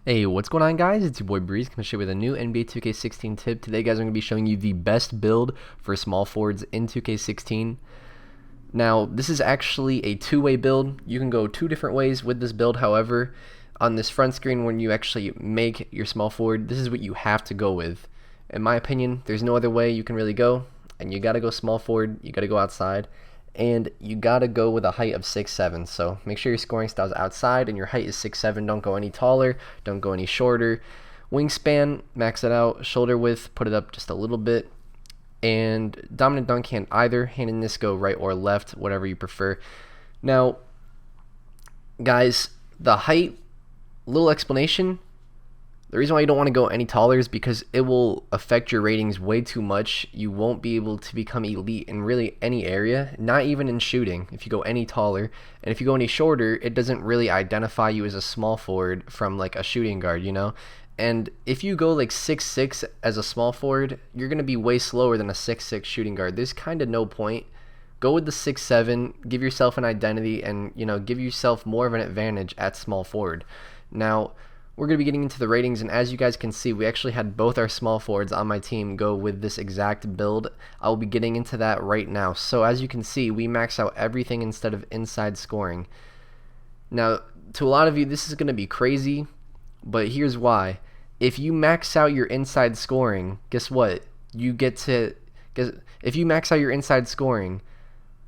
Hey, what's going on, guys? It's your boy Breeze coming to show you with a new NBA 2K16 tip. Today, guys, I'm going to be showing you the best build for small forwards in 2K16. Now, this is actually a two-way build. You can go two different ways with this build. However, on this front screen, when you actually make your small forward, this is what you have to go with. In my opinion, there's no other way you can really go, and you got to go small forward. You got to go outside. And you gotta go with a height of 6'7". So make sure your scoring style is outside and your height is 6'7". Don't go any taller, don't go any shorter. Wingspan, max it out. Shoulder width, put it up just a little bit. And dominant dunk hand, either hand in this, go right or left, whatever you prefer. Now, guys, the height, little explanation. The reason why you don't want to go any taller is because it will affect your ratings way too much. You won't be able to become elite in really any area, not even in shooting, if you go any taller. And if you go any shorter, it doesn't really identify you as a small forward from like a shooting guard, you know? And if you go like 6'6" as a small forward, you're going to be way slower than a 6'6" shooting guard. There's kind of no point. Go with the 6'7", give yourself an identity, and give yourself more of an advantage at small forward. Now, we're going to be getting into the ratings, and as you guys can see, we actually had both our small forwards on my team go with this exact build. I'll be getting into that right now. So as you can see, we max out everything instead of inside scoring. Now, to a lot of you, this is going to be crazy, but here's why. If you max out your inside scoring, guess what? If you max out your inside scoring,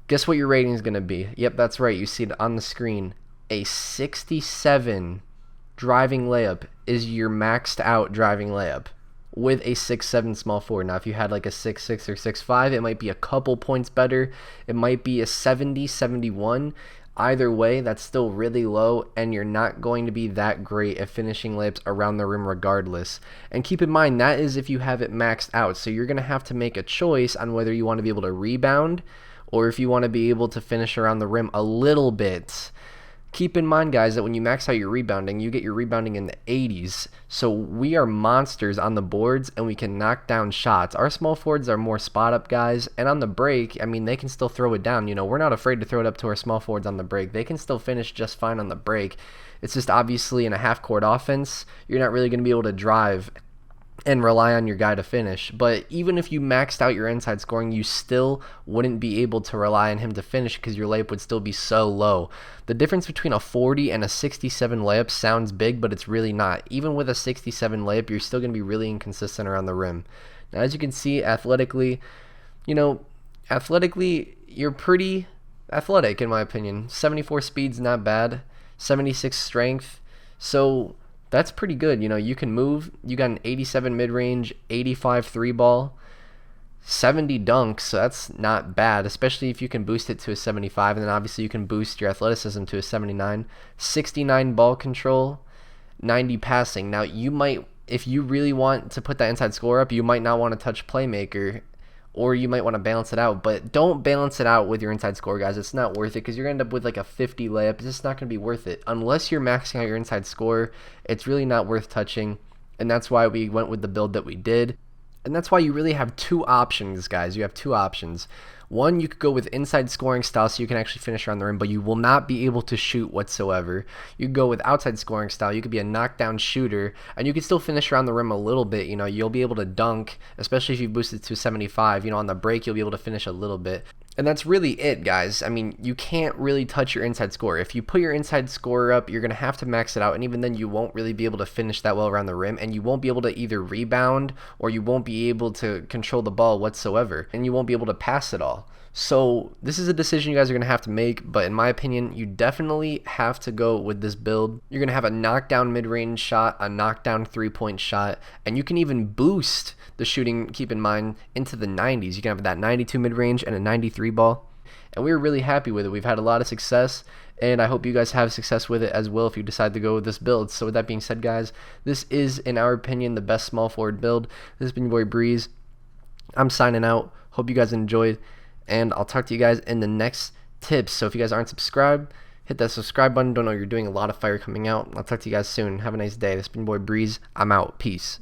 guess what your rating is going to be? Yep, that's right. You see it on the screen. A 67 driving layup is your maxed out driving layup with a 6'7" small forward. Now, if you had like a 6'6" or 6'5", it might be a couple points better. It might be a 70, 71. Either way, that's still really low, and you're not going to be that great at finishing layups around the rim regardless. And keep in mind, that is if you have it maxed out. So you're going to have to make a choice on whether you want to be able to rebound or if you want to be able to finish around the rim a little bit. Keep in mind, guys, that when you max out your rebounding, you get your rebounding in the 80s. So we are monsters on the boards, and we can knock down shots. Our small forwards are more spot-up guys, and on the break, I mean, they can still throw it down. We're not afraid to throw it up to our small forwards on the break. They can still finish just fine on the break. It's just obviously in a half-court offense, you're not really going to be able to drive and rely on your guy to finish. But even if you maxed out your inside scoring, you still wouldn't be able to rely on him to finish because your layup would still be so low. The difference between a 40 and a 67 layup sounds big, but it's really not. Even with a 67 layup, you're still going to be really inconsistent around the rim. Now, as you can see, athletically, you're pretty athletic in my opinion. 74 speed's not bad. 76 strength. So that's pretty good. You can move. You got an 87 mid-range, 85 3-ball, 70 dunks, so that's not bad, especially if you can boost it to a 75, and then obviously you can boost your athleticism to a 79, 69 ball control, 90 passing. Now, you might, if you really want to put that inside score up, you might not want to touch playmaker, or you might want to balance it out, but don't balance it out with your inside score, guys. It's not worth it because you're going to end up with like a 50 layup. It's just not going to be worth it. Unless you're maxing out your inside score, it's really not worth touching, and that's why we went with the build that we did. And that's why you really have two options, guys. You have two options. One, you could go with inside scoring style so you can actually finish around the rim, but you will not be able to shoot whatsoever. You could go with outside scoring style. You could be a knockdown shooter, and you can still finish around the rim a little bit. You'll be able to dunk, especially if you boost it to 75. On the break, you'll be able to finish a little bit. And that's really it, guys. I mean, you can't really touch your inside score. If you put your inside score up, you're going to have to max it out, and even then you won't really be able to finish that well around the rim, and you won't be able to either rebound or you won't be able to control the ball whatsoever, and you won't be able to pass it all. So this is a decision you guys are going to have to make, but in my opinion, you definitely have to go with this build. You're going to have a knockdown mid-range shot, a knockdown three-point shot, and you can even boost the shooting, keep in mind, into the 90s. You can have that 92 mid-range and a 93 ball, and we were really happy with it. We've had a lot of success, and I hope you guys have success with it as well if you decide to go with this build. So with that being said, guys, this is, in our opinion, the best small forward build. This has been your boy Breeze. I'm signing out. Hope you guys enjoyed, and I'll talk to you guys in the next tips. So if you guys aren't subscribed, hit that subscribe button. Don't know you're doing a lot of fire coming out. I'll talk to you guys soon. Have a nice day. This has been your boy Breeze. I'm out. Peace.